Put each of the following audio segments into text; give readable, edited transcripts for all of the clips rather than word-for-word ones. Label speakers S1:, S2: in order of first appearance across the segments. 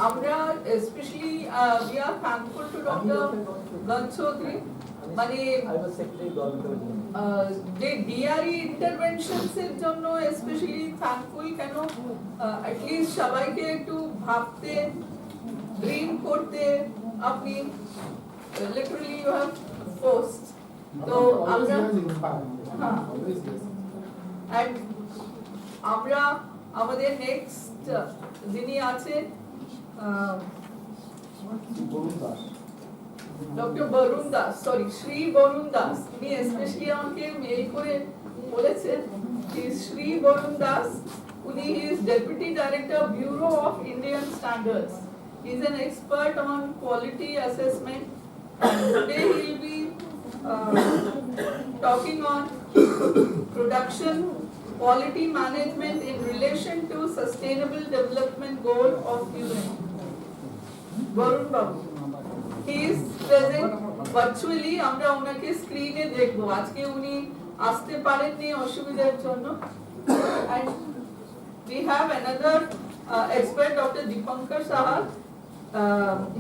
S1: আমরা especially we are thankful to Dr. Ganchodri মানে যে ডিআরই ইন্টারভেনশনস এর জন্য স্পেশালি থ্যাঙ্কফুল কেন অ্যাটলিস্ট সবাইকে একটু ভাবতে ড্রিম করতে আপনি লিটারালি ইউ হ্যাভ ফোর্সড তো আমরা and আমরা আমাদের নেক্সট যিনি আছে ডক্টর বরুণ দাস সরি শ্রী বরুণ দাস উনি স্পেশালি আমাকে মেইল করে বলেছেন যে শ্রী বরুণ দাস উনি is Deputy Director Bureau of Indian Standards. He is an expert on quality assessment and today he will be talking on production quality management in relation to sustainable development goal of UN. Varun Babu. He is present virtually. আমরা ওনাকে স্ক্রিনে দেখব আজকে উনি আসতে পারেননি অসুবিধার জন্য and we have another expert Dr. Dipankar Saha.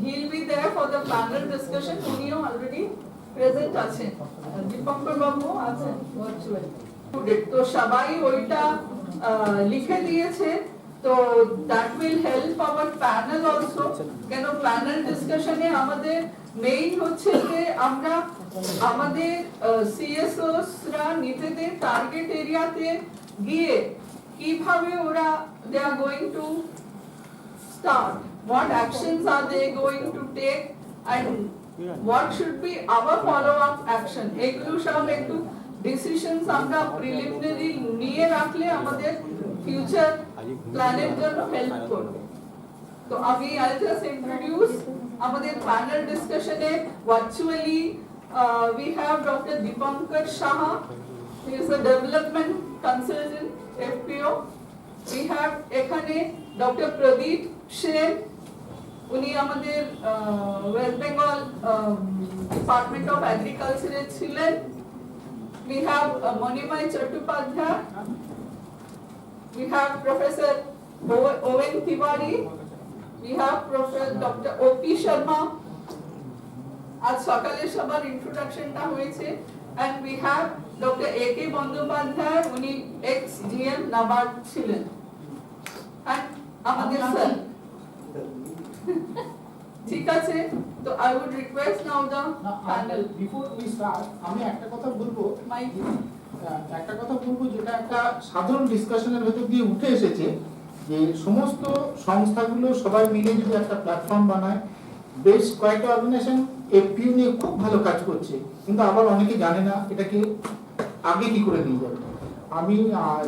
S1: He will be there for the panel discussion. উনিও already present আছেন দীপঙ্কর বাবু আছেন virtually তো সবাই ওইটা লিখে দিয়েছে তো that will help our panel also কেন প্যানেল ডিসকাশনে আমাদের মেইন হচ্ছে যে আমরা আমাদের সিএসওস রা নিজেদের টার্গেট এরিয়াতে গিয়ে কিভাবে ওরা they are going to start what actions are they going to take and what should be our follow up action এগুলো সব একটু ডিসিশনস আমরা প্রিলিমিনারি নিয়ে রাখলে আমাদের ফিউচার প্ল্যানের জন্য হেল্প করবে তো আমি I'll just introduce আমাদের প্যানেল ডিসকাশনে virtually we have Dr. Dipankar Saha. He is a development consultant FPO. We have এখানে Dr. Pradeep Sen. উনি আমাদের ওয়েস্ট বেঙ্গল ডিপার্টমেন্ট অফ এগ্রিকালচারে ছিলেন we have Monimai Chattopadhyay, we have Professor Owen Tiwari, we have Professor Dr. O.P. Sharma, আজ সকালে সবার ইন্ট্রোডাকশনটা হয়েছে and we have Dr. A.K. Bandyopadhyay, উনি ex-GM NABARD ছিলেন and আমাদের স্যার ঠিক আছে তো I would request now the panel
S2: before we start আমি একটা কথা বলবো যেটা একটা সাধারণ ডিসকাশনের ভেতর দিয়ে উঠে এসেছে যে সমস্ত সংস্থাগুলো সবাই মিলে যদি একটা প্ল্যাটফর্ম বানায় বেশ কয়েকটা অর্গানাইজেশন এফপিও নিয়ে খুব ভালো কাজ করছে কিন্তু আবার অনেকে জানে না এটাকে আগে কি করে নিয়ে যাবে আমি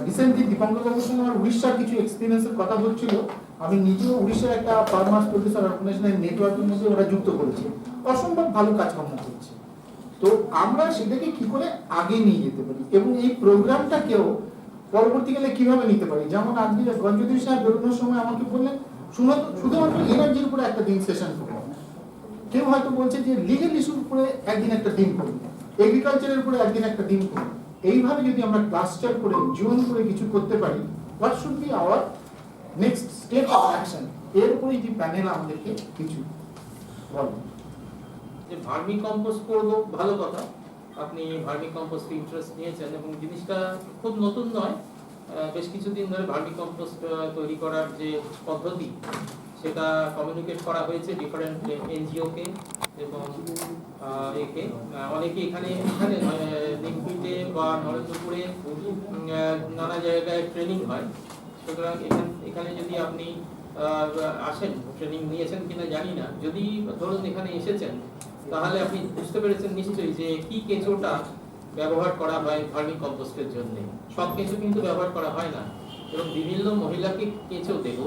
S2: রিসেন্টলি দীপঙ্কর বাবুর সঙ্গে আমার উড়িষ্যার কিছু এক্সপিরিয়েন্সের কথা বলছিল আমি নিজেও উড়িষ্যার একটা ফার্মার্স প্রডিউসার অর্গানাইজেশনের নেটওয়ার্কের মধ্যে ওরা যুক্ত করেছে অসম্ভব ভালো কাজকর্ম করছে তো আমরা সেটাকে কি করে আগে নিয়ে যেতে পারি এবং এই প্রোগ্রামটাকেও পরবর্তীকালে কিভাবে নিতে পারি যেমন আজকে গঞ্জদীপ সাহেব বেরোনোর সময় আমাকে বললেন শুধুমাত্র এনার্জির উপরে একটা দিন সেশন করবো কেউ হয়তো বলছে যে লিগেল ইস্যুর উপরে একদিন একটা দিন করবো এগ্রিকালচারের উপরে একদিন একটা দিন করবো এইভাবে যদি আমরা ক্লাস্টার করে জোন করে কিছু করতে পারি what should be hour next step of action এর উপরে যে প্যানেল আমাদেরকে কিছু বলুন
S3: যে ভার্মি কম্পোস্ট করব ভালো কথা আপনি ভার্মি কম্পোস্টে ইন্টারেস্ট নিয়েছেন এবং জিনিসটা খুব নতুন নয় বেশ কিছুদিন ধরে ভার্মি কম্পোস্ট তৈরি করার যে পদ্ধতি সেটা কমিউনিকেট করা হয়েছে ডিফারেন্ট এনজিওকে এবং একে অনেকে এখানে নিমপিতে বা নরেন্দ্রপুরে নানা জায়গায় ট্রেনিং হয় সুতরাং এখানে যদি আপনি আসেন ট্রেনিং নিয়েছেন কিনা জানি না যদি ধরুন এখানে এসেছেন তাহলে আপনি বুঝতে পেরেছেন নিশ্চয়ই যে কি কেঁচোটা ব্যবহার করা হয় ভার্মি কম্পোস্টের জন্য সব কেঁচো কিন্তু ব্যবহার করা হয় না এবং বিভিন্ন মহিলাকে কেঁচো দেব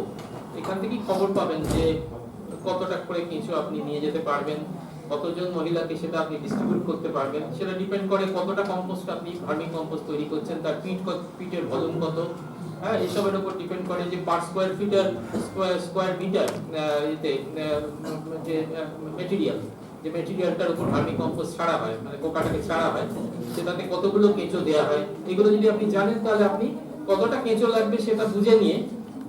S3: এখান থেকে খবর পাবেন যে কতটা করে কেঁচো আপনি নিয়ে যেতে পারবেন কতজন মহিলাকে সেটা আপনি ডিস্ট্রিবিউট করতে পারবেন সেটা ডিপেন্ড করে কতটা কম্পোস্ট আপনি ভার্মি কম্পোস্ট তৈরি করছেন তার পিটের ভলিউম কত হ্যাঁ এসবের উপর ডিপেন্ড করে যে পার স্কোয়ার মিটার এতে যে মেটেরিয়ালটার উপর ভার্মি কম্পোস্ট ছাড়া হয় মানে পোকাটাকে ছাড়া হয় সেটাতে কতগুলো কেঁচো দেওয়া হয় এগুলো যদি আপনি জানেন তাহলে আপনি কতটা কেঁচো লাগবে সেটা বুঝে নিয়ে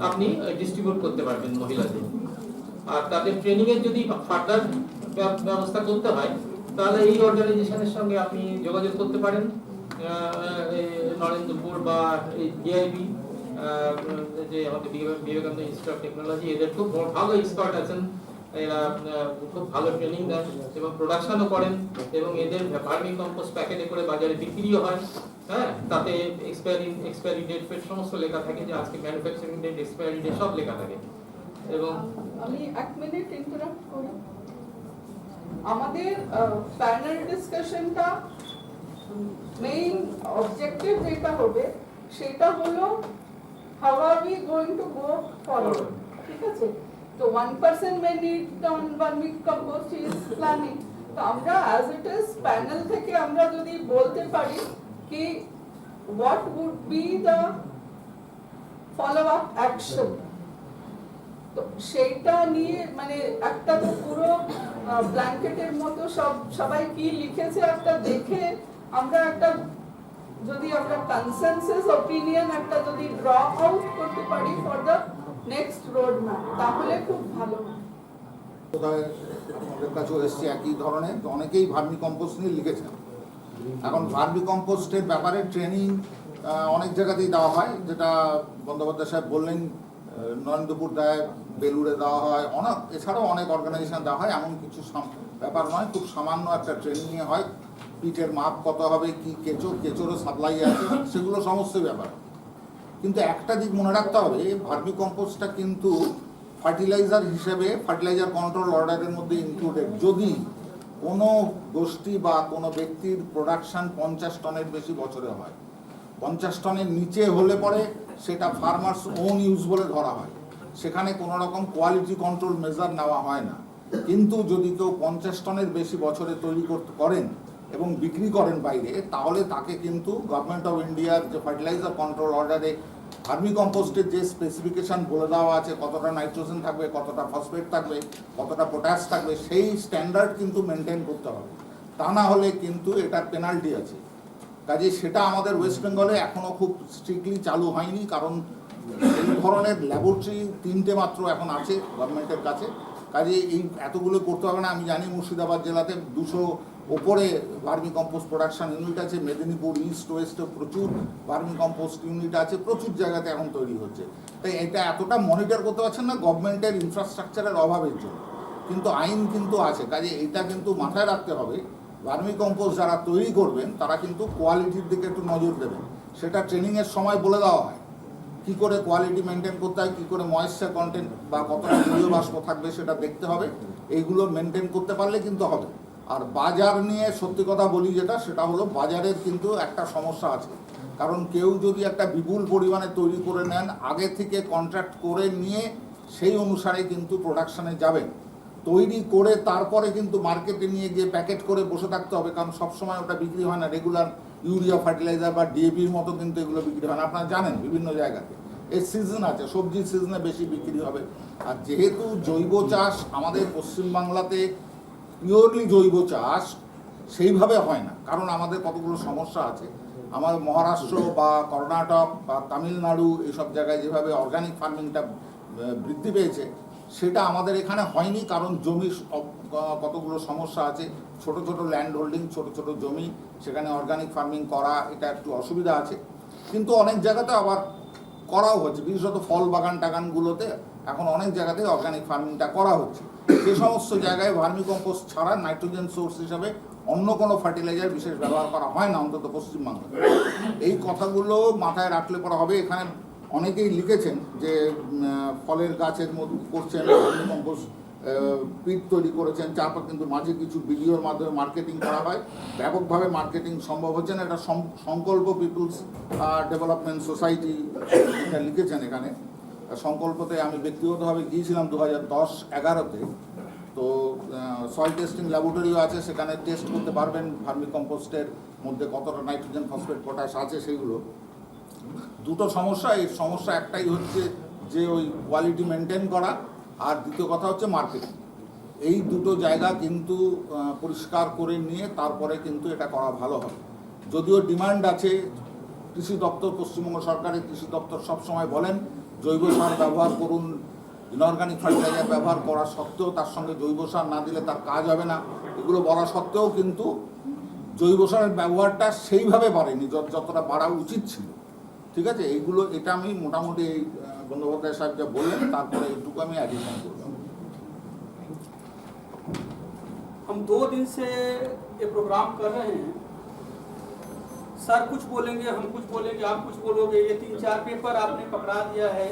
S3: আপনি ডিস্ট্রিবিউট করতে পারবেন মহিলাদের আর তাদের ট্রেনিং এর যদি ফার্দার ব্যবস্থা করতে হয় তাহলে এই অর্গানাইজেশনের সঙ্গে আপনি যোগাযোগ করতে পারেন, নরেন্দ্রপুর বা ডিআইবি যে আমাদের বিবেকানন্দ ইনস্টিটিউট অফ টেকনোলজি, এদের খুব ভালো এক্সপার্ট আছেন, এরা খুব ভালো ট্রেনিং দেন এবং প্রোডাকশনও করেন এবং এদের ভার্মি কম্পোস্ট প্যাকেটে করে বাজারে বিক্রিও হয়। হ্যাঁ, তাতে এক্সপায়ারি ডেট ফেট সমস্ত লেখা থাকে, যে আজকে ম্যানুফ্যাকচারিং ডেট, এক্সপায়ারি ডেট সব লেখা থাকে। এবং
S1: আমি 1 মিনিট ইন্টারাপ্ট করি। আমাদের প্যানেল ডিসকাশনটা মেইন অবজেক্টিভ যেটা হবে সেটা হলো how are we going to go forward, ঠিক আছে? তো 1% may need on vermicompost is planning, তো আমরা as it is প্যানেল থেকে আমরা যদি বলতে পারি কি what would be the follow up action, তো সেইটা নিয়ে মানে একটা তো পুরো ব্ল্যাঙ্কেটের মতো সবাই কি লিখেছে একটা দেখে আমরা একটা যদি আমরা কনসেনসাস অপিনিয়ন একটা যদি ড্র আউট করতে পারি for the next road map, তাহলে খুব ভালো হয়।
S4: কোথায় আপনাদের কাছেও এসছে একই ধরনের, তো অনেকেই ভার্মি কম্পোস্ট নিয়ে লিখেছেন। এখন ভার্মি কম্পোস্টের ব্যাপারে ট্রেনিং অনেক জায়গাতেই দেওয়া হয়, যেটা বন্দ্যোপাধ্যায় সাহেব বললেন, নরেন্দ্রপুর দেয়, বেলুড়ে দেওয়া হয়, এছাড়াও অনেক অর্গানাইজেশন দেওয়া হয়। এমন কিছু ব্যাপার নয়, খুব সামান্য একটা ট্রেনিংয়ে হয়, পিটের মাপ কত হবে, কি কেঁচোরও সাপ্লাই আছে, সেগুলো সমস্ত ব্যাপার। কিন্তু একটা দিক মনে রাখতে হবে, ভার্মি কম্পোস্টটা কিন্তু ফার্টিলাইজার হিসেবে ফার্টিলাইজার কন্ট্রোল অর্ডারের মধ্যে ইনক্লুডেড। যদি কোনো গোষ্ঠী বা কোনো ব্যক্তির প্রোডাকশন 50 টনের বেশি বছরে হয়, 50 টনের নিচে হলে পরে সেটা ফার্মার্স ওন ইউজ বলে ধরা হয়, সেখানে কোনো রকম কোয়ালিটি কন্ট্রোল মেজার নেওয়া হয় না। কিন্তু যদি কেউ 50 টনের বেশি বছরে তৈরি করেন এবং বিক্রি করেন বাইরে, তাহলে তাকে কিন্তু গভর্নমেন্ট অফ ইন্ডিয়ার যে ফার্টিলাইজার কন্ট্রোল অর্ডারে ভার্মি কম্পোস্টের যে স্পেসিফিকেশন বলে দেওয়া আছে, কতটা নাইট্রোজেন থাকবে, কতটা ফসফেট থাকবে, কতটা পটাশ থাকবে, সেই স্ট্যান্ডার্ড কিন্তু মেনটেন করতে হবে। তা না হলে কিন্তু এটার পেনাল্টি আছে। কাজে সেটা আমাদের ওয়েস্ট বেঙ্গলে এখনও খুব স্ট্রিক্টলি চালু হয়নি, কারণ এই ধরনের ল্যাবরেটরি 3টে মাত্র এখন আছে গভর্নমেন্টের কাছে। কাজে এই এতগুলো করতে হবে না। আমি জানি মুর্শিদাবাদ জেলাতে 200 ওপরে ভার্মি কম্পোস্ট প্রোডাকশন ইউনিট আছে, মেদিনীপুর ইস্ট ওয়েস্টে প্রচুর ভার্মি কম্পোস্ট ইউনিট আছে, প্রচুর জায়গাতে এখন তৈরি হচ্ছে। তাই এটা এতটা মনিটর করতে পারছেন না গভর্নমেন্টের ইনফ্রাস্ট্রাকচারের অভাবের জন্য, কিন্তু আইন কিন্তু আছে। কাজে এটা কিন্তু মাথায় রাখতে হবে, ভার্মি কম্পোস্ট যারা তৈরি করবেন তারা কিন্তু কোয়ালিটির দিকে একটু নজর দেবেন। সেটা ট্রেনিংয়ের সময় বলে দেওয়া হয়, কী করে কোয়ালিটি মেনটেন করতে হয়, কী করে ময়েশ্চার কন্টেন্ট বা কতটা জলীয় বাষ্প থাকবে সেটা দেখতে হবে। এইগুলো মেনটেন করতে পারলে কিন্তু হবে। আর বাজার নিয়ে সত্যি কথা বলি, সেটা হলো বাজারের কিন্তু একটা সমস্যা আছে। কারণ কেউ যদি একটা বিপুল পরিমাণে তৈরি করে নেন, আগে থেকে কন্ট্রাক্ট করে নিয়ে সেই অনুসারে কিন্তু প্রোডাকশানে যাবেন। তৈরি করে তারপরে কিন্তু মার্কেটে নিয়ে গিয়ে প্যাকেট করে বসে থাকতে হবে, কারণ সবসময় ওটা বিক্রি হয় না। রেগুলার ইউরিয়া ফার্টিলাইজার বা ডিএপির মতো কিন্তু এগুলো বিক্রি হয় না, আপনারা জানেন। বিভিন্ন জায়গাতে এর সিজন আছে, সবজির সিজনে বেশি বিক্রি হবে। আর যেহেতু জৈব চাষ আমাদের পশ্চিমবাংলাতে পিওরলি জৈব চাষ সেইভাবে হয় না, কারণ আমাদের কতগুলো সমস্যা আছে। আমার মহারাষ্ট্র বা কর্ণাটক বা তামিলনাড়ু এইসব জায়গায় যেভাবে অর্গানিক ফার্মিংটা বৃদ্ধি পেয়েছে, সেটা আমাদের এখানে হয়নি, কারণ জমির কতগুলো সমস্যা আছে। ছোট ছোট ল্যান্ড হোল্ডিং, ছোট ছোট জমি, সেখানে অর্গানিক ফার্মিং করা এটা একটু অসুবিধা আছে। কিন্তু অনেক জায়গাতে আবার করাও হচ্ছে, বিশেষত ফল বাগান টাগানগুলোতে এখন অনেক জায়গাতে অর্গানিক ফার্মিংটা করা হচ্ছে। সে সমস্ত জায়গায় ভার্মি কম্পোস্ট ছাড়া নাইট্রোজেন সোর্স হিসাবে অন্য কোনো ফার্টিলাইজার বিশেষ ব্যবহার করা হয় না, অন্তত পশ্চিমবাংলায়। এই কথাগুলো মাথায় রাখলে পরে হবে। এখানে অনেকেই লিখেছেন যে ফলের গাছের মধ্যে করছেন, ভার্মি কম্পোস্ট পিট তৈরি করেছেন, চারপা কিন্তু মাঝে কিছু ভিডিওর মাধ্যমে মার্কেটিং করা হয়। ব্যাপকভাবে মার্কেটিং সম্ভব হচ্ছে না। এটা সংকল্প পিপুলস ডেভেলপমেন্ট সোসাইটি এটা লিখেছেন এখানে। সংকল্পতে আমি ব্যক্তিগতভাবে গিয়েছিলাম 2010-11-তে। তো সয়েল টেস্টিং ল্যাবরেটরিও আছে, সেখানে টেস্ট করতে পারবেন ভার্মি কম্পোস্টের মধ্যে কতটা নাইট্রোজেন, ফসফেট, পটাশ আছে সেইগুলো। দুটো সমস্যা, এই সমস্যা একটাই হচ্ছে যে ওই কোয়ালিটি মেনটেন করা, আর দ্বিতীয় কথা হচ্ছে মার্কেটিং। এই দুটো জায়গা কিন্তু পরিষ্কার করে নিয়ে তারপরে কিন্তু এটা করা ভালো হবে। যদিও ডিমান্ড আছে, কৃষি দপ্তর, পশ্চিমবঙ্গ সরকারের কৃষি দপ্তর সবসময় বলেন জৈব সার ব্যবহার করুন, ইনঅর্গানিক ফার্টিলাইজার ব্যবহার করা সত্ত্বেও তার সঙ্গে জৈব সার না দিলে তার কাজ হবে না, এগুলো বলা সত্ত্বেও কিন্তু জৈব সারের ব্যবহারটা সেইভাবে বাড়েনি যতটা বাড়া উচিত ছিল। ঠিক আছে, এইগুলো এটা আমি মোটামুটি এই বন্দ্যোপাধ্যায় সাহেব যা বললেন তারপরে এইটুকু আমি অ্যাডিশন করলাম।
S5: हम 2 दिन से ये प्रोग्राम कर रहे हैं, सर कुछ बोलेंगे, हम कुछ बोलेंगे, आप कुछ बोलोगे, ये 3-4 पेपर आपने पकड़ा दिया है।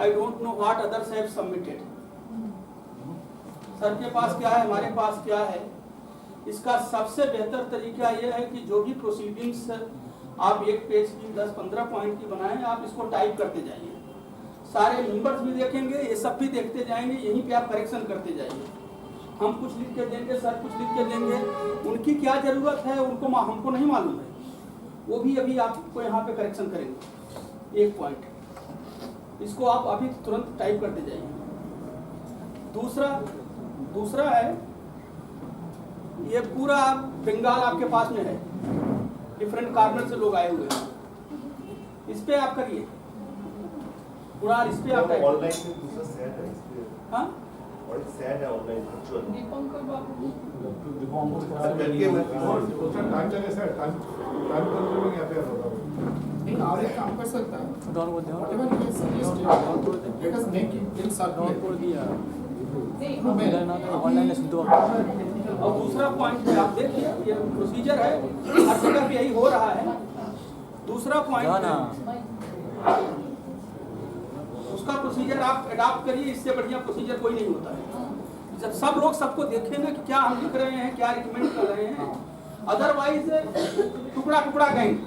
S5: I don't know what others have submitted. Sir के पास क्या है, हमारे पास क्या है। इसका सबसे बेहतर तरीका यह है कि जो भी प्रोसीडिंग्स आप 1 पेज की 10-15 पॉइंट की बनाएं, आप इसको टाइप करते जाइए, सारे मेंबर्स भी देखेंगे, ये सब भी देखते जाएंगे, यहीं पे आप करेक्शन करते जाइए। हम कुछ लिख के देंगे, सर कुछ लिख के देंगे, उनकी क्या जरूरत है उनको हमको नहीं मालूम है, वो भी अभी आपको यहाँ पे करेक्शन करेंगे 1 पॉइंट, इसको आप अभी तुरंत टाइप करते जाइए। दूसरा है, ये पूरा बंगाल आपके पास में है, डिफरेंट कॉर्नर से लोग आए हुए हैं, इस पे आप करिए पूरा, इस पे आप
S6: ऑनलाइन में दूसरा सेट है इस पे।
S5: हाँ
S6: और सेट है ऑनलाइन वर्चुअल
S1: दीपंकर बाबू
S6: सर करके मैं
S7: टाइम चले सर, टाइम कंज्यूमिंग अफेयर होता है।
S2: नहीं, और एक काम कर सकता है, whatever he has suggested, let us make it in circulate.
S5: और दूसरा पॉइंट है, आप देखिए ये प्रोसीजर है, हर जगह पे यही हो रहा है। दूसरा पॉइंट उसका प्रोसीजर आप अडॉप्ट करिए, इससे बढ़िया प्रोसीजर कोई नहीं होता है। जब सब लोग सबको देखेंगे कि क्या हम लिख रहे हैं, क्या रिकमेंड कर रहे हैं, अदरवाइज टुकड़ा कहेंगे,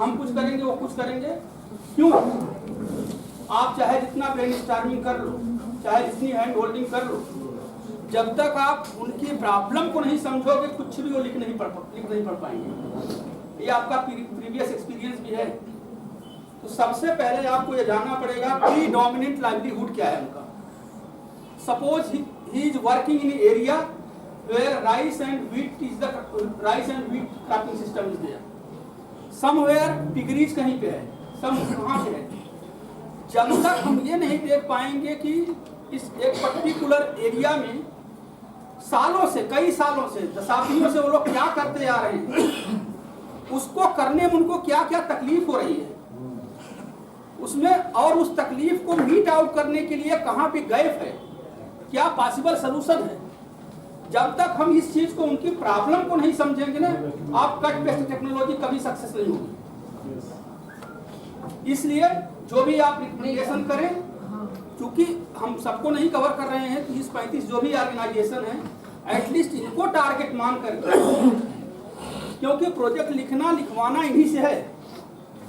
S5: हम कुछ करेंगे वो कुछ करेंगे। क्यों? आप चाहे जितना ब्रेनस्टॉर्मिंग कर लो, चाहे जितनी हैंड होल्डिंग कर लो, जब तक आप उनकी प्रॉब्लम को नहीं समझोगे कुछ भी वो लिख नहीं पढ़ पाएंगे। ये आपका प्रीवियस एक्सपीरियंस भी है। तो सबसे पहले आपको ये जानना पड़ेगा प्रीडोमिनेंट लाइवलीहुड क्या है उनका। Suppose he is working in area where rice and wheat cropping system is there, somewhere piggeries कहीं पे है, सम कहाँ पे है। जब तक हम ये नहीं देख पाएंगे कि इस एक पर्टिकुलर एरिया में सालों से, कई सालों से, दशाब्दियों से वो लोग क्या करते आ रहे हैं, उसको करने में उनको क्या क्या तकलीफ हो रही है उसमें, और उस तकलीफ को मीट आउट करने के लिए कहाँ पे गैप है, क्या पॉसिबल सलूशन है। जब तक हम इस चीज को, उनकी प्रॉब्लम को नहीं समझेंगे ना, आप कट पेस्ट टेक्नोलॉजी कभी सक्सेस नहीं होगी। इसलिए जो भी आप रिकमेंडेशन करें, क्योंकि हम सबको नहीं कवर कर रहे हैं, 30-35 जो भी ऑर्गेनाइजेशन है, एटलीस्ट इनको टारगेट मान कर, क्योंकि प्रोजेक्ट लिखवाना इन्हीं से है।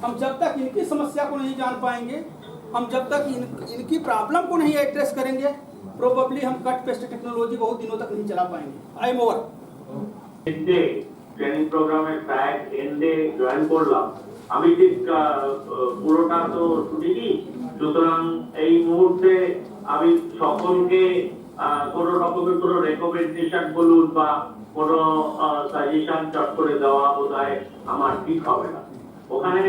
S5: हम जब तक इनकी समस्या को नहीं जान पाएंगे, हम जब तक इनकी प्रॉब्लम को नहीं एड्रेस करेंगे, प्रोबेबली हम कट पेस्ट टेक्नोलॉजी बहुत दिनों तक नहीं चला पाएंगे। I am over.
S8: ট্রেনিং প্রোগ্রামের ট্র্যাক এন্ডে জয়েন করলাম, আমি ঠিক পুরোটা তো ছুটিনি, সুতরাং এই মুহূর্তে আমি সকলকে কোনো রকমের কোনো রেকমেন্ডেশন বলুন বা কোনো সাজেশন চট করে দেওয়া বোধহয় আমার ঠিক হবে না। ওখানে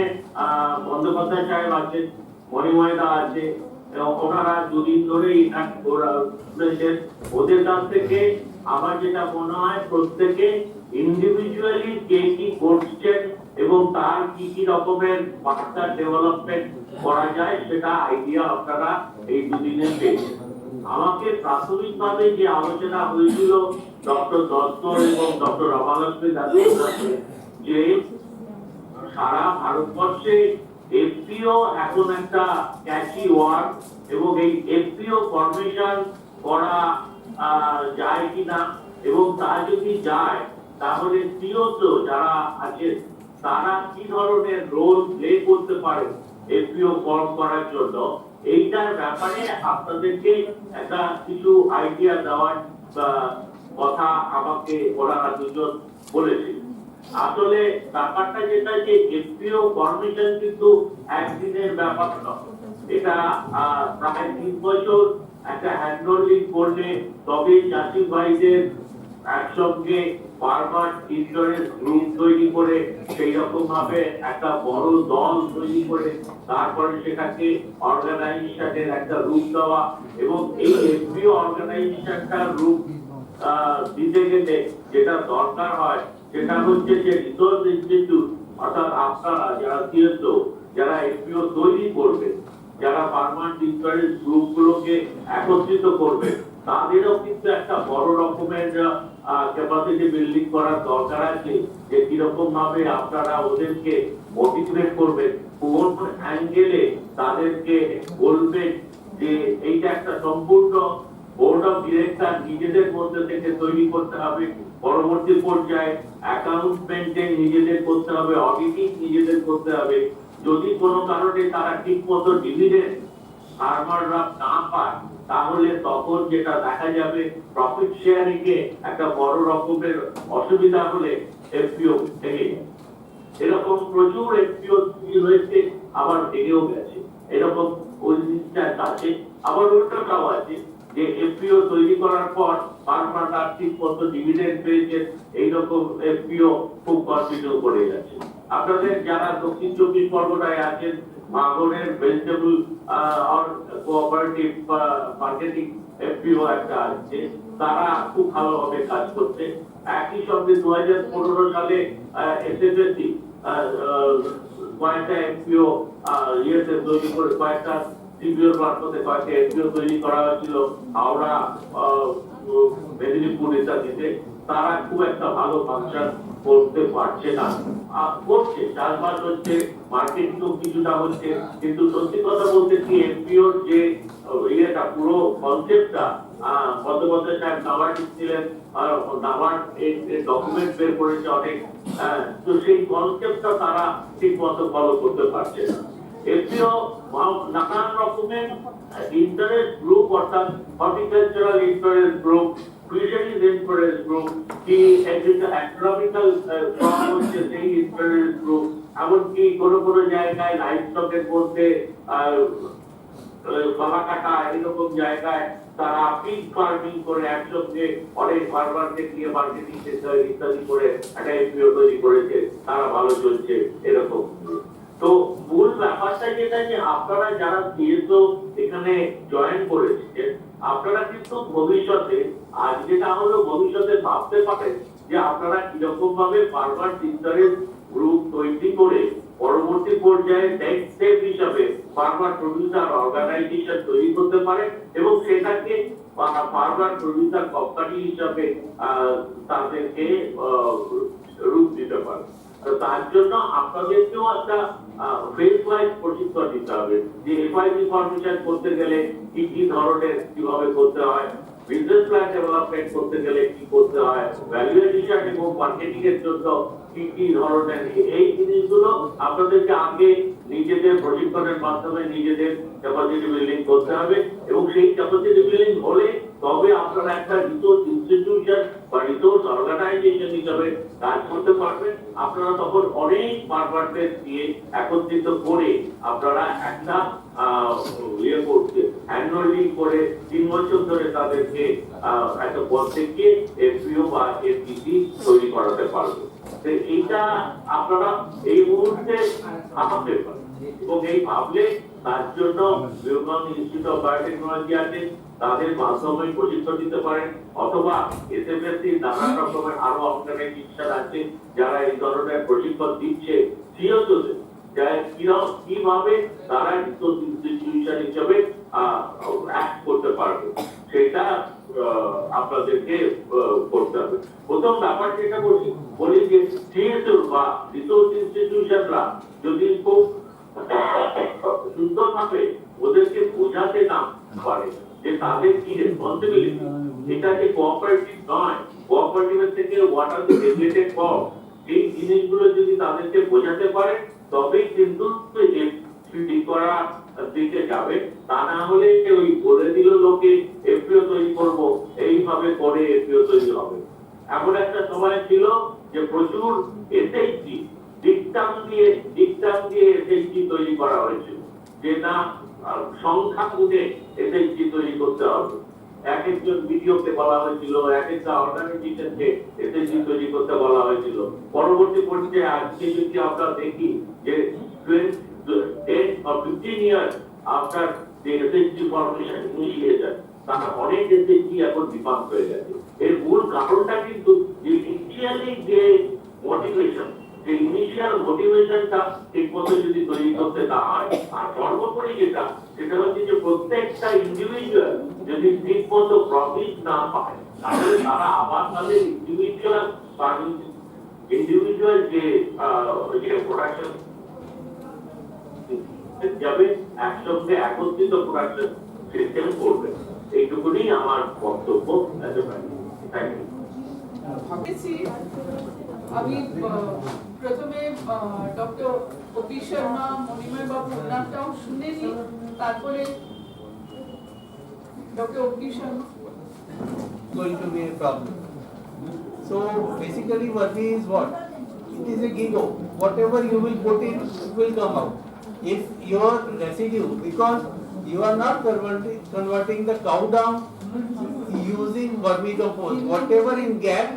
S8: বন্দ্যোপাধ্যায় সাহেব আছেন, মণিময়দা আছে, এবং ওনারা দুদিন ধরেই ওদের কাছ থেকে আমার যেটা মনে হয় প্রত্যেকে ইন্ডিভিজুয়ালি কে কি করছেন এবং তার কি কি রকমের বার্তা ডেভেলপমেন্ট করা যায় সেটা আইডিয়া আপনারা এই দুদিনে পেয়েছেন। আমাকে প্রাথমিকভাবে যে আলোচনা হয়েছিল ডক্টর দত্ত এবং ডক্টর রমালক্ষ্মী দাসের সাথে, যে সারা ভারতবর্ষে এফপিও এখন একটা ক্যাচি ওয়ার্ড, এবং এই এফপিও ফরমেশন করা যায় কিনা, এবং তা যদি যায় তাহলে সিওস যারা আছে তারা কি ধরনের রোল প্লে করতে পারে এফপিও ফর্ম করার জন্য, এইটার ব্যাপারে আপনাদেরকে একটা কিছু আইডিয়া দেওয়ার কথা আমাকে ওনারা দুজন বলেছে। আসলে ব্যাপারটা যেটা, যে এফপিও ফরমেশন কিন্তু একদিনের ব্যাপার নয়, এটা প্রায় 3 বছর একটা হ্যান্ড হোল্ডিং করলে তবে চাষি ভাইদের একসঙ্গে ফার্মার ইন্স্যুরেন্স গ্রুপ তৈরি করে সেই রকম ভাবে একটা বড় দল তৈরি করে তারপরে সেটাকে অর্গানাইজেশনের একটা রূপ দেওয়া এবং এই এফপিও অর্গানাইজেশনটার রূপ দিতে গেলে যেটা দরকার হয় সেটা হচ্ছে যে রিসোর্স ইনস্টিটিউট অর্থাৎ আপনারা যারা সিএসও যারা এফপিও তৈরি করবে যারা ফার্মার ইন্স্যুরেন্স গ্রুপগুলোকে একত্রিত করবে তাদেরও কিন্তু একটা বড় রকমের ক্যাপাসিটি বিল্ডিং করার দরকার আছে যে কিরকম ভাবে আপনারা ওদেরকে মোটিভেট করবেন কোন অ্যাঙ্গেলে তাদেরকে বলবেন যে এইটা একটা সম্পূর্ণ বোর্ড অফ ডিরেক্টর নিজেদের মধ্যে থেকে তৈরি করতে হবে পরবর্তী পর্যায়ে অ্যাকাউন্ট মেইনটেইন নিজেদের করতে হবে অডিটিং নিজেদের করতে হবে যদি কোনো কারণে তারা ঠিক মতো ডিভিডেন্ড ফার্মাররা না পায় তাহলে তখন যেটা দেখা যাবে প্রফিট শেয়ারিং এ একটা বড় রকমের অসুবিধা হলে এফপিও ভেঙে যায়। এরকম প্রচুর এফপিও হয়েছে আবার ভেঙেও গেছে এরকম ওই জিনিসটা আছে। আবার উল্টোটাও আছে যে এফপিও তৈরি করার পর ফার্মাররা ঠিক মতো ডিভিডেন্ড পেয়েছে এইরকম এফপিও খুব কন্টিনিউ করে যাচ্ছে। আপনাদের যারা দক্ষিণ চব্বিশ পরগনায় আছেন মাগনের ভেজিটেবল আর কোঅপারেটিভ মার্কেটিং এফপিও একটা আছে তারা খুব ভালোভাবে কাজ করছে। একই সঙ্গে 2015 সালে এসএফএসি কয়েকটা এফপিও ইয়েতে তৈরি করে কয়েকটা সিবিওর মারফতে কয়েকটা এফপিও তৈরি করা হয়েছিল হাওড়া মেদিনীপুর ইত্যাদিতে। তারা খুব একটা ভালো ফাংশন করতে পারছে না, করছে চাষবাস হচ্ছে মার্কেটিংও কিছুটা হচ্ছে কিন্তু সত্যি কথা বলতে কি এফপিওর যে ইয়েটা পুরো কনসেপ্টটা বন্দ্যোপাধ্যায় সাহেব নাবার্ড ছিলেন আর নাবার্ড ডকুমেন্ট বের করেছে অনেক, তো সেই কনসেপ্টটা তারা ঠিক মতো ফলো করতে পারছে না। এফপিও নানান রকমের ইন্টারেস্ট গ্রুপ অর্থাৎ horticultural interest group fisheries interest group কি এগ্রিকালচারাল ক্রপ হচ্ছে সেই ইন্টারেস্ট গ্রুপ এমনকি কোনো জায়গায় লাইফ স্টকের মধ্যে বাবা কাটা এরকম জায়গায় তারা পিগ ফার্মিং করে একসঙ্গে অনেক ফার্মারকে দিয়ে মার্কেটিং ইত্যাদি করে একটা এফপিও তৈরি করেছে, তারা ভালো চলছে এরকম। তো মূল ব্যাপারটা যেটা যে আপনারা যারা সিএসও এখানে জয়েন করেছেন আপনারা কিন্তু ভবিষ্যতে আজ যেটা হলো ভবিষ্যতে ভাবতে পারেন যে আপনারা কিরকম ভাবে ফার্মার ইন্টারেস্ট গ্রুপ তৈরি করে পরবর্তী পর্যায়ে নেক্সট স্টেপ হিসাবে ফার্মার প্রডিউসার অর্গানাইজেশন তৈরি করতে পারে এবং সেটাকে ফার্মার প্রডিউসার কোম্পানি হিসাবে তাদেরকে রূপ দিতে পারে। তার জন্য আপনাদেরকেও একটা ফেজ ওয়াইজ প্রশিক্ষণ দিতে হবে যে এফআইপি ফরমেশন করতে গেলে কি কি ধরনের কিভাবে করতে হয়, বিজনেস প্ল্যান ডেভেলপমেন্ট করতে গেলে কি করতে হয়, ভ্যালু এডিশন এবং মার্কেটিং এর জন্য কি কি ধরনের এই জিনিসগুলো আপনাদেরকে আগে নিজেদের প্রশিক্ষণের মাধ্যমে নিজেদের ক্যাপাসিটি বিল্ডিং করতে হবে এবং সেই ক্যাপাসিটি বিল্ডিং হলে তবে আপনারা একটা রিসোর্স ইনস্টিটিউশন বা রিসোর্স অর্গানাইজেশন হিসাবে কাজ করতে পারবেন। আপনারা তখন অনেক ফার্মারদের দিয়ে একত্রিত করে আপনারা একটা ইয়ে করতে অ্যানুয়ালি করে 3 বছর ধরে তাদেরকে একটা পদ থেকে এফপিও বা এফপিসি তৈরি করাতে পারবেন। এইটা আপনারা এই মুহূর্তে ভাবতে পারেন এবং এই ভাবলে তার জন্য বিবেকানন্দ ইনস্টিটিউট অফ বায়োটেকনোলজি আছে তাদের মাধ্যমে প্রশিক্ষণ দিতে পারেন অথবা এসএফএসসি নানান রকমের আরো অর্গানাইজেশন আছে যারা এই ধরনের প্রশিক্ষণ দিচ্ছে সিএসওদের কিভাবে তারা ইনস্টিটিউশন হিসেবে অ্যাক্ট করতে পারবে সেটা আপনাদেরকে করতে হবে। প্রথম ব্যাপার যেটা বলি যে সিএসও বা রিসোর্স ইনস্টিটিউশনরা যদি খুব সুন্দরভাবে ওদেরকে বোঝাতে না পারে যে তাদের কি রেসপন্সিবিলিটি, এটা যে কোঅপারেটিভ নয়, কোঅপারেটিভের থেকে what are the regulated form, এই জিনিসগুলো যদি তাদেরকে বোঝাতে পারে তবেই কিন্তু করার দিকে যাবে। তা না হলে ওই বলে দিল লোকে এফপিও তৈরি করবো এইভাবে করে এফপিও তৈরি হবে। এমন একটা সময় ছিল যে প্রচুর এসএইচজি ডিকটাম দিয়ে এসএইচজি তৈরি করা হয়েছিল যে না সংখ্যা গুণে এসএইচজি তৈরি করতে হবে। এক একজন ভিডিওকে বলা হয়েছিল, এক একটা অর্গানাইজেশনকে এসএসজি তৈরি করতে বলা হয়েছিল। পরবর্তী পর্যায়ে আজকে যদি আমরা দেখি যে 10 or 15 years after the SSG formation initiation, তারা অনেক SSG এখন বিপাক হয়ে গেছে। এর মূল কারণটা কিন্তু যে ইনিশিয়ালি যে মোটিভেশন, যে ইনিশিয়াল মোটিভেশনটা ঠিক মতো যদি তৈরি করতে না হয়, আর সর্বোপরি সেটা হচ্ছে যে প্রত্যেকটা ইন্ডিভিজুয়াল যদি ঠিক মতো প্রফিট না পায়, তাহলে তারা আবার তাদের ইন্ডিভিজুয়াল যে প্রোডাকশন যাবে, একসঙ্গে একত্রিত প্রোডাকশন সিস্টেম করবে। এইটুকুনি আমার বক্তব্য। Thank you.
S1: আমি প্রথমে ডক্টর ওপি শর্মা, মণিময় বাবু ওনারটাও শুনে নিই, তারপরে doctor OP Sharma.
S3: Going to be a problem. So basically Varmi is what? It is a gigo. Whatever you will put in, it will come out. If your residue, because you are not converting the cow dung using vermicompost, whatever in gap,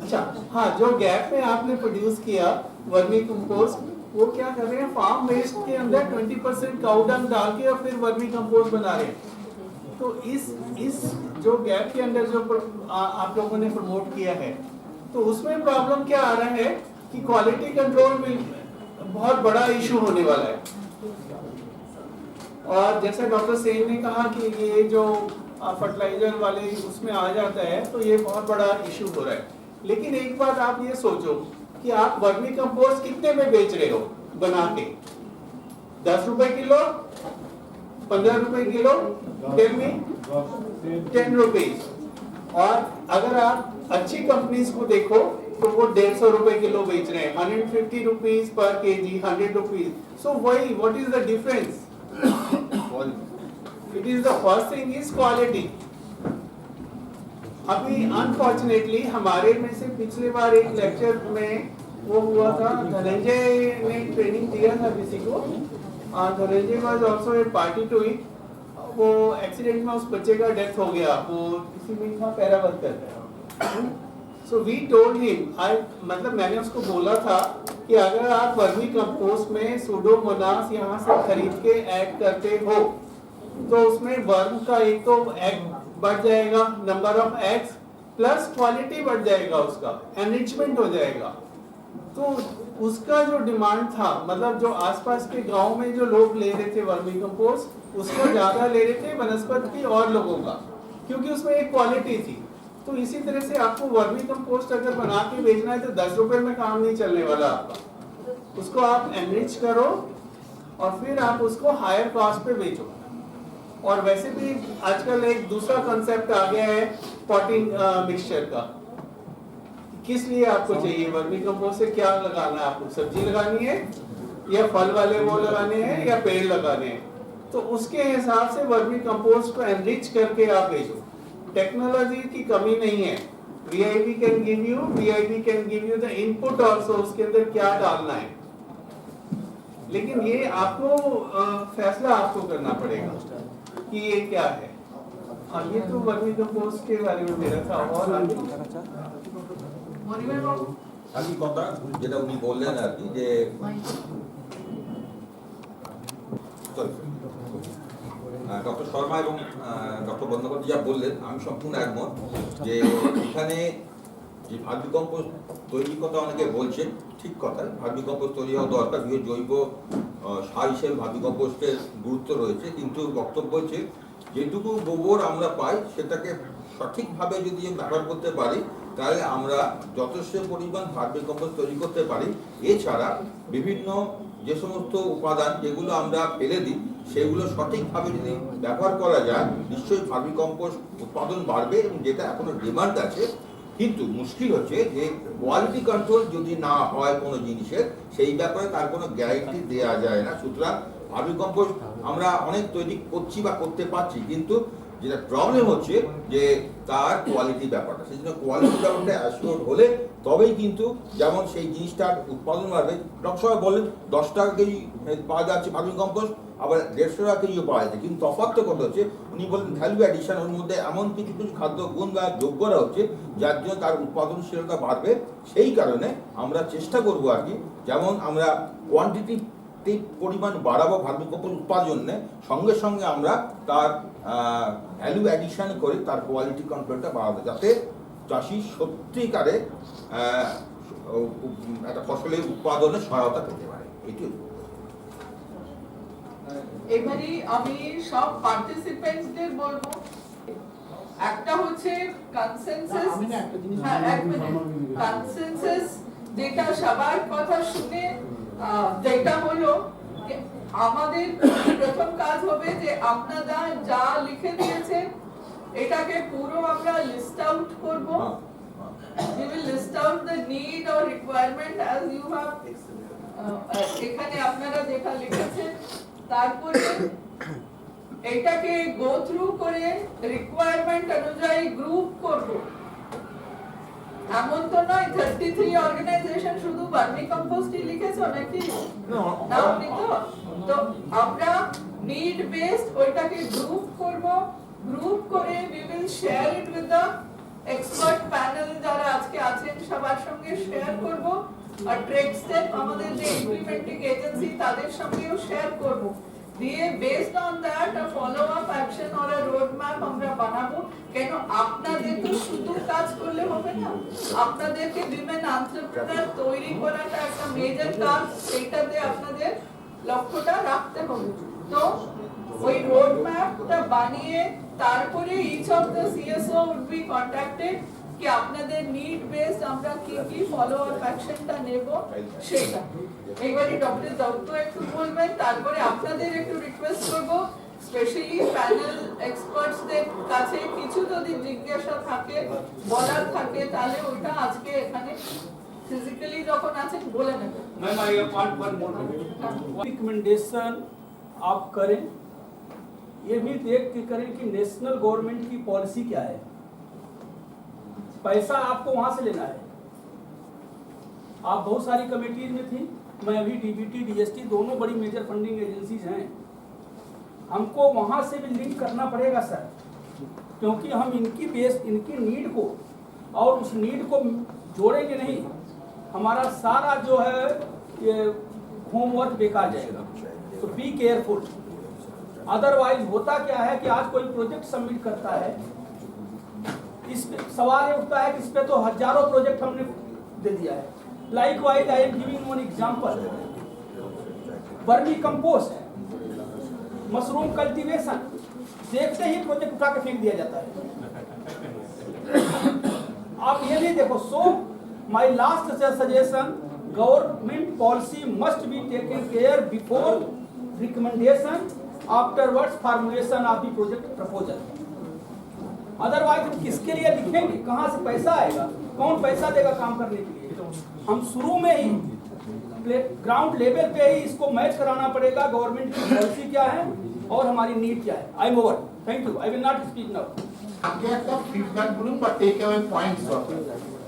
S3: अच्छा हाँ, जो gap में आपने produce किया vermi compost, वो क्या कर रहे हैं, फार्म वेस्ट के अंदर 20% काउ डंग डाल के और फिर वर्मी कंपोस्ट बना रहे हैं। तो इस जो गैप के अंदर जो आप लोगों ने प्रमोट किया है, तो उसमें प्रॉब्लम क्या आ रहा है कि क्वालिटी कंट्रोल में बहुत बड़ा इशू होने वाला है। और जैसे डॉक्टर सेन ने कहा कि ये जो फर्टिलाइजर वाले उसमें आ जाता है, तो ये बहुत बड़ा इशू हो रहा है। लेकिन एक बात आप ये सोचो कि आप वर्मी कंपोस्ट कितने में बेच रहे हो बना के? 10 रुपए किलो, 15 रुपए किलो, 10 रुपीज। और अगर आप अच्छी कंपनीज को देखो तो वो 150 रुपए किलो बेच रहे हैं, 150 रुपीज पर केजी, 100 रुपीज। सो वही, what is the difference? It is the first thing is quality. अभी अनफॉर्चुनेटली हमारे में से पिछले बार एक लेक्चर में वो हुआ था, धनंजय ने ट्रेनिंग दिया था किसी को, Dhananjay was also a party to it. वो एक्सीडेंट में उस बच्चे का डेथ हो गया, वो किसी में था पैरा वर्क करता है। सो वी टोल्ड हिम, मतलब मैंने उसको बोला था कि अगर आप वर्मी कंपोस्ट में सूडोमोनास यहाँ से खरीद के ऐड करते हो, तो उसमें वर्म का एक तो एग बढ़ जाएगा, number of eggs, plus quality बढ़ जाएगा, उसका एनरिचमेंट हो जाएगा। तो उसका जो डिमांड था, मतलब जो आसपास के गांव में जो लोग ले रहे थे वर्मी कंपोस्ट, उसका ज्यादा ले रहे थे वनस्पति और लोगों का, क्योंकि उसमें एक क्वालिटी थी। तो इसी तरह से आपको वर्मी कंपोस्ट अगर बना के बेचना है तो 10 रुपए में काम नहीं चलने वाला आपका। उसको आप एनरिच करो और फिर आप उसको हायर कॉस्ट पे बेचो। और वैसे भी आजकल एक दूसरा कंसेप्ट आ गया है पॉटिंग मिक्सचर का। किस लिए आपको चाहिए वर्मी कंपोस्ट से? क्या लगाना है आपको? सब्जी लगानी है या फल वाले वो लगाने हैं या पेड़ लगाने हैं? तो उसके हिसाब से वर्मी कंपोस्ट को एनरिच करके आप भेजो। टेक्नोलॉजी की कमी नहीं है। VIB can give you the input also, उसके अंदर क्या डालना है। लेकिन ये आपको फैसला आपको करना पड़ेगा कि ये क्या है। ये तो वर्मी कंपोस्ट के बारे में मेरा था। और মণিময় বাবু,
S9: একই কথা যেটা উনি বললেন আর কি, যে ডক্টর শর্মা এবং ডক্টর বন্দ্যোপাধ্যায় যা বললেন আমি সম্পূর্ণ একমত। যে এখানে যে ভার্মি কম্পোস্ট তৈরির কথা অনেকে বলছেন, ঠিক কথা, ভার্মি কম্পোস্ট তৈরি হওয়া দরকার, জৈব সার হিসেবে ভার্মি কম্পোস্টের গুরুত্ব রয়েছে। কিন্তু বক্তব্য হচ্ছে যেটুকু গোবর আমরা পাই সেটাকে সঠিকভাবে যদি ব্যবহার করতে পারি, তাহলে আমরা যথেষ্ট পরিমাণ ভার্মি কম্পোস্ট তৈরি করতে পারি। এছাড়া বিভিন্ন যে সমস্ত উপাদান যেগুলো আমরা ফেলে দিই, সেগুলো সঠিকভাবে যদি ব্যবহার করা যায়, নিশ্চয়ই ভার্মি কম্পোস্ট উৎপাদন বাড়বে, এবং যেটা এখনো ডিমান্ড আছে। কিন্তু মুশকিল হচ্ছে যে কোয়ালিটি কন্ট্রোল যদি না হয় কোনো জিনিসের, সেই ব্যাপারে তার কোনো গ্যারান্টি দেওয়া যায় না। সুতরাং ভার্মি কম্পোস্ট আমরা অনেক তৈরি করছি বা করতে পারছি, কিন্তু যেটা প্রবলেম হচ্ছে যে তার কোয়ালিটি ব্যাপারটা, সেই জন্য কোয়ালিটি ব্যাপারটা অ্যাসিওর হলে তবেই কিন্তু যেমন সেই জিনিসটার উৎপাদন বাড়বে। ডক্টর সাহেব বললেন 10 টাকা কেজি পাওয়া যাচ্ছে ভার্মি কম্পোস্ট, আবার 150 টাকা কেজিও পাওয়া যাচ্ছে, কিন্তু তফাৎটা কত হচ্ছে উনি বললেন ভ্যালু অ্যাডিশন, ওর মধ্যে এমন কিছু কিছু খাদ্য গুণ বা যোগ করা হচ্ছে যার জন্য তার উৎপাদনশীলতা বাড়বে। সেই কারণে আমরা চেষ্টা করবো আর কি, যেমন আমরা কোয়ান্টিটি পরিমাণ বাড়াবো ভার্মি কম্পোস্ট উৎপাদনে, সঙ্গে সঙ্গে আমরা তার ভ্যালু অ্যাডিশন করে তার কোয়ালিটি কন্ট্রোলটা বাড়াবো, যাতে চাষি সত্যিকারে একটা ফসলের উৎপাদনে সহায়তা পেতে পারে। এটি
S1: এবারে আমি সব পার্টিসিপেন্টসদের বলবো, একটা হচ্ছে কনসেনসাস, কনসেনসাস যেটা সবার কথা শুনে যেটা হলো যে আমাদের প্রথম কাজ হবে যে আপনারা যা লিখে দিয়েছেন এটাকে পুরো আমরা লিস্ট আউট করব। We will list out the need or requirement as you have এখানে আপনারা যেটা লিখেছেন, তারপরে এটাকে গো থ্রু করে রিকোয়ারমেন্ট অনুযায়ী গ্রুপ করব। এমন তো নয় 33 অর্গানাইজেশন শুধু ভার্মি কম্পোস্টই লিখেছো নাকি? না, তো আমরা নিড বেসড ওইটাকে গ্রুপ করব, গ্রুপ করে we will share it with the expert panel যারা আজকে আছেন সবার সঙ্গে শেয়ার করব, আর ট্রেক স্টেপ আমাদের যে ইমপ্লিমেন্টিং এজেন্সি তাদের সঙ্গেও শেয়ার করব, দিয়ে based on that a follow up action or a road map আমরা বানাবো। কেন আপনাদের তো শুধু কাজ করলে হবে না, আপনাদেরকে উইমেন এন্টারপ্রেনার তৈরি করাটা একটা মেজর কাজ, সেইটাতে আপনাদের লক্ষ্যটা রাখতে হবে। তো ওই রোড ম্যাপটা বানিয়ে তারপরে each of the CSO would be contacted কি আপনাদের নিড বেসড আমরা কি কি ফলো আপ অ্যাকশনটা নেব সেটা। এইবারে ডক্টর দত্ত একটু বলবেন, তারপরে আপনাদের একটু রিকোয়েস্ট করব স্পেশালি প্যানেল এক্সপার্টসদের কাছে কিছু যদি জিজ্ঞাসা থাকে বলার থাকে তাহলে ওটা আজকে এখানে ফিজিক্যালি যখন আছেন বলে নেবেন।
S5: Ma'am I want one more recommendation आप करें, ये भी देख के करें कि नेशनल गवर्नमेंट की पॉलिसी क्या है। पैसा आपको वहां से लेना है। आप बहुत सारी कमेटीज में थी, मैं अभी डीबीटी डीएसटी दोनों बड़ी मेजर फंडिंग एजेंसीज हैं, हमको वहां से भी लिंक करना पड़ेगा सर, क्योंकि हम इनकी बेस इनकी नीड को और उस नीड को जोड़ेंगे नहीं, हमारा सारा जो है ये होमवर्क बेकार जाएगा। तो बी केयरफुल, अदरवाइज होता क्या है कि आज कोई प्रोजेक्ट सबमिट करता है, इस पे सवाल ये उठता है कि इस पे तो हजारों प्रोजेक्ट हमने दे दिया है। Likewise I am giving one example, vermi compost, mushroom cultivation, देखते ही प्रोजेक्ट उठा के फेंक दिया जाता है। आप ये नहीं देखो। So my last suggestion, government policy must be taken care before recommendation, afterwards formulation of the project proposal. Otherwise हम किसके लिए लिखेंगे, कहाँ से पैसा आएगा, कौन पैसा देगा काम करने के लिए? हम शुरू में ही ग्राउंड लेवल पे ही इसको मैच कराना पड़ेगा, गवर्नमेंट की पॉलिसी क्या है और हमारी नीड क्या है। I am over, thank you, I will not speak now.
S2: আগে একটা ফিডব্যাক বলুন বা টেক অ্যাওয়ে পয়েন্টস দরকার।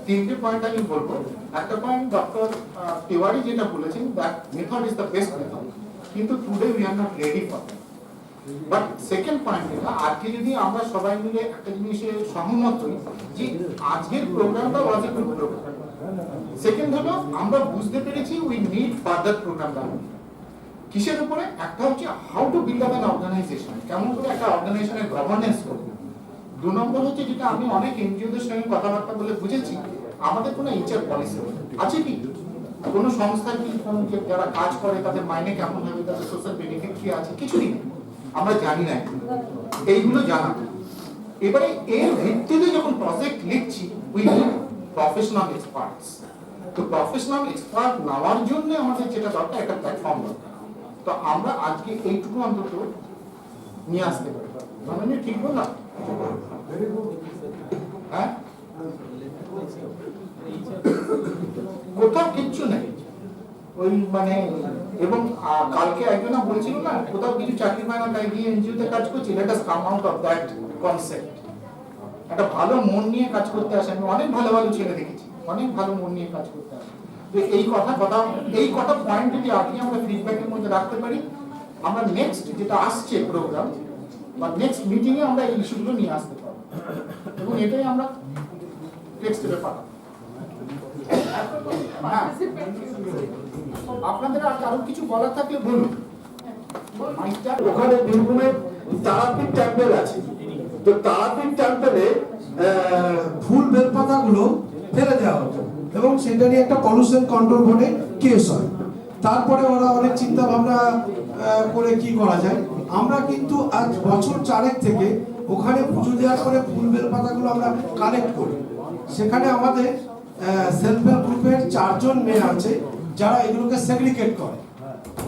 S2: তিনটে পয়েন্ট আমি বলবো। একটা পয়েন্ট ডক্টর তিওয়ারি যেটা বলেছেন, that method is the best method, কিন্তু today we are not ready for that. But second point এটা, আজকে যদি আমরা সবাই মিলে একটা জিনিসে সহমত হই যে আজকের প্রোগ্রামটা ওয়াজ এ গুড প্রোগ্রাম। সেকেন্ড হলো আমরা বুঝতে পেরেছি উই নিড ফার্দার প্রোগ্রাম বানানো। কিসের উপরে? একটা হচ্ছে how to build up an organisation, কেমন করে একটা অর্গানাইজেশনের গভর্নেন্স করবে। দু নম্বর হচ্ছে যেটা আমি অনেক এনজিওদের সঙ্গে কথাবার্তা বলে বুঝেছি, আমাদের কোনো এইচআর পলিসি আছে কি, কোনো সংস্থা কি, যারা কাজ করে তাদের মাইনে কেমন হবে, তাদের সোশ্যাল বেনিফিট কি আছে, কিছুই নেই, আমরা জানি না। এইগুলো জানা, এবারে এর ভিত্তিতে যখন প্রজেক্ট লিখছি উই নিড প্রফেশনাল এক্সপার্টস। তো প্রফেশনাল এক্সপার্ট নেওয়ার জন্য আমাদের যেটা দরকার একটা প্ল্যাটফর্ম দরকার। তো আমরা আজকে এইটুকু অন্তত নিয়ে আসতে পারি। মানে ঠিক বললাম? হ্যাঁ, কোথাও কিচ্ছু নেই, ওই মানে এবং কালকে একজনা বলছিল না কোথাও কিছু চাকরি পায় না তাই গিয়ে এনজিওতে কাজ করছি, let us come out of that concept. একটা ভালো মন নিয়ে কাজ করতে আসে, আমি অনেক ভালো ভালো ছেলে দেখেছি অনেক ভালো মন নিয়ে কাজ করতে আসে। তো এই কটা পয়েন্ট যদি আপনি আমরা ফিডব্যাকের মধ্যে রাখতে পারি, আমরা নেক্সট যেটা আসছে প্রোগ্রাম বা নেক্সট মিটিংয়ে আমরা এই ইস্যুগুলো নিয়ে আসতে পারবো এবং এটাই আমরা নেক্সট স্টেপে পাঠাবো। হ্যাঁ, আপনাদের আর কারো কিছু বলার থাকলে বলুন।
S10: ওখানে বীরভূমের তারাপীঠ টেম্পল আছে, তো তারাপীঠ টেম্পলে ফুল বেলপাতাগুলো ফেলে দেওয়া হতো এবং সেটা নিয়ে একটা পলিউশন কন্ট্রোল বোর্ডে কেস হয়। তারপরে ওরা অনেক চিন্তা ভাবনা করে কি করা যায়। আমরা কিন্তু আজ বছর 4 থেকে ওখানে পুজো দেওয়ার পরে ফুল বেলপাতাগুলো আমরা কালেক্ট করি। সেখানে আমাদের সেলফ হেল্প গ্রুপের 4 জন মেয়ে আছে যারা এগুলোকে সেগ্রিগেট করে,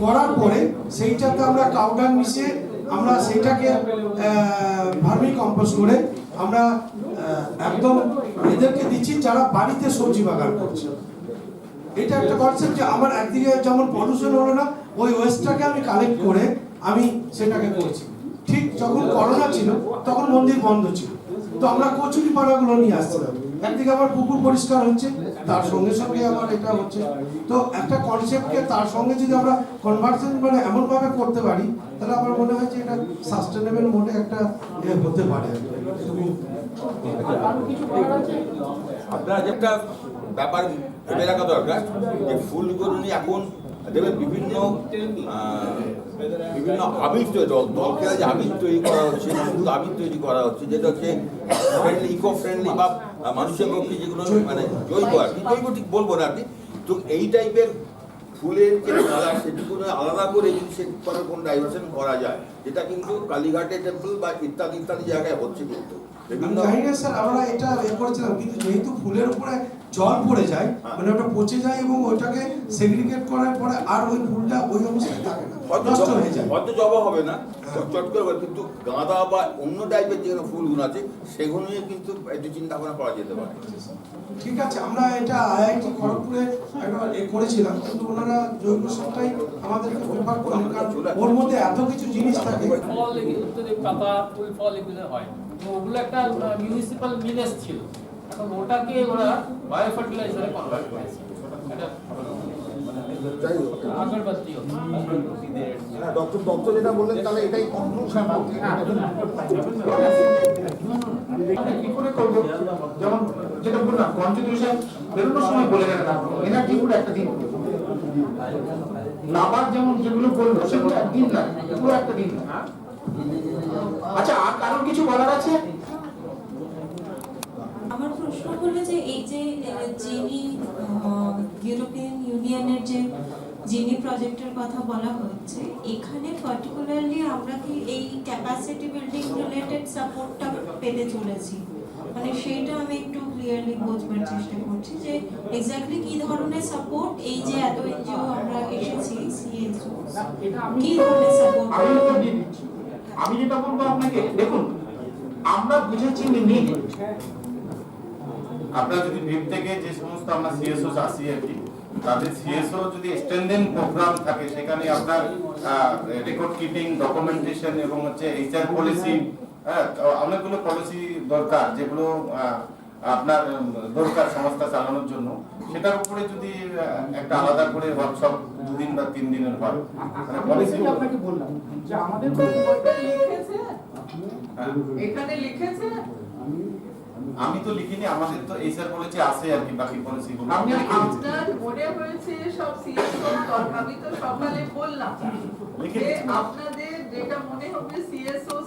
S10: করার পরে সেইটাতে আমরা কাউডাং মিশিয়ে আমরা সেইটাকে ভার্মি কম্পোস্ট করে আমরা একদম এদেরকে দিচ্ছি যারা বাড়িতে সবজি বাগান করছে। এটা একটা কনসেপ্ট যে আমার একদিকে যেমন পলিউশন হলো না, ওই ওয়েস্টটাকে আমি কালেক্ট করে আমি সেটাকে করছি। ঠিক যখন করোনা ছিল তখন মন্দির বন্ধ ছিল, তো আমরা কচুরি পানাগুলো নিয়ে আসছিলাম। একদিকে আমার পুকুর পরিষ্কার হচ্ছে, তার সঙ্গে সঙ্গে আমার এটা হচ্ছে। তো একটা কনসেপ্টকে তার সঙ্গে যদি আমরা কনভার্সন মানে এমনভাবে করতে পারি, তাহলে আমার মনে হয় যে এটা সাস্টেনেবল মোডে একটা হতে পারে।
S9: আপনারা যে একটা ব্যাপার ভেবে রাখা দরকার যে ফুলগুলো নিয়ে এখন দেখবেন বিভিন্ন আবির তৈরি, দল খেলা যে আবির তৈরি করা হচ্ছে, শুধু আবির তৈরি করা হচ্ছে যেটা হচ্ছে ফ্রেন্ডলি, ইকো ফ্রেন্ডলি বা মানুষের পক্ষে যেগুলো মানে জৈব আর কি, জৈব ঠিক বলবো না আর কি। তো এই টাইপের ফুলের যে কালার সেটুকু আলাদা করে যদি সে কোনো ডাইভার্সন করা যায়, যেটা কিন্তু কালীঘাটে টেম্পল বা ইত্যাদি ইত্যাদি জায়গায় হচ্ছে কিন্তু
S10: জানি না স্যার, আমরা এটা করেছিলাম কিন্তু যেহেতু ফুলের উপরে জল পড়ে যায় মানে ওটা পচে যায় এবং ওইটাকে সেগ্রিগেট করার পরে আর ওই ফুলটা ওই অবস্থায় থাকে না, নষ্ট হয়ে যায়।
S9: হয়তো জবা হবে না চট করে, কিন্তু গাঁদা বা অন্য টাইপের যে ফুলগুলো আছে সেগুলো নিয়ে কিন্তু একটু চিন্তা ভাবনা করা যেতে পারে।
S10: ঠিক আছে, আমরা এটা আইআইটি খড়গপুরে করেছিলাম কিন্তু ওনারা জৈব সারটাই আমাদেরকে প্রেফার করেন, কারণ ওর মধ্যে এত কিছু জিনিস থাকে।
S3: ফল উত্তরে পাতা ফুল ফল এগুলো হয়, তো ওগুলো একটা মিউনিসিপাল মিনেস ছিল, এখন ওটাকে ওরা বায়ো ফার্টিলাইজারে কনভার্ট করেছে। এটা আগরবাতি
S4: ডক্টর দত্ত যেটা বললেন তাহলে এটাই কনক্লুশন।
S2: কি করে করবো, যেমন যেটা বললাম কনস্টিটিউশন বেরোনোর সময় বলে গেলেন এনার্জি পুরো একটা দিন, নাবার যেমন যেগুলো বললো সেগুলো একদিন না, পুরো একটা দিন না। আচ্ছা, আর কারোর কিছু বলার আছে?
S11: আমার প্রশ্ন হলো যে এই যে যিনি ইউরোপিয়ান ইউনিয়নের যে যিনি প্রজেক্টের কথা বলা হচ্ছে, এখানে পার্টিকুলারলি আমরা কি এই ক্যাপাসিটি বিল্ডিং রিলেটেড সাপোর্টটা পেতে চলেছি, মানে সেইটা আমি একটু ক্লিয়ারলি বোঝবার চেষ্টা করছি যে এক্স্যাক্টলি কি ধরনের সাপোর্ট, এই যে এত এনজিও আমরা এসেছি সিএসও কি ধরনের সাপোর্ট।
S2: আমি যেটা বলবো আপনাকে, দেখুন আমরা বুঝেছি নিড,
S12: আপনারা যদি ভিপ থেকে যে সমস্ত আমরা সিএসও আসি আর কি, তাদের সিএসও যদি স্ট্যান্ডিং প্রোগ্রাম থাকে সেখানে আপনার রেকর্ড কিপিং, ডকুমেন্টেশন এবং হচ্ছে এইচআর পলিসি, অনেকগুলো পলিসি দরকার যেগুলো আপনার দরকার সংস্থা চালানোর জন্য, সেটার উপরে যদি একটা আলাদা করে ওয়ার্কশপ 2 দিন বা 3 দিনের হয় মানে পলিসি
S2: আপনাকে বললাম যে আমাদের
S1: লিখেছে এখানে লিখেছে,
S12: আমি তো লিখিনি, আমাদের তো এইচআর পলিসি আছে আর কি, বাকি পলিসিগুলো
S1: আপনার মনে হয়েছে সব সিএসও দরকার। আমি তো সকালে বললাম যে আপনাদের যেটা মনে হবে সিএসও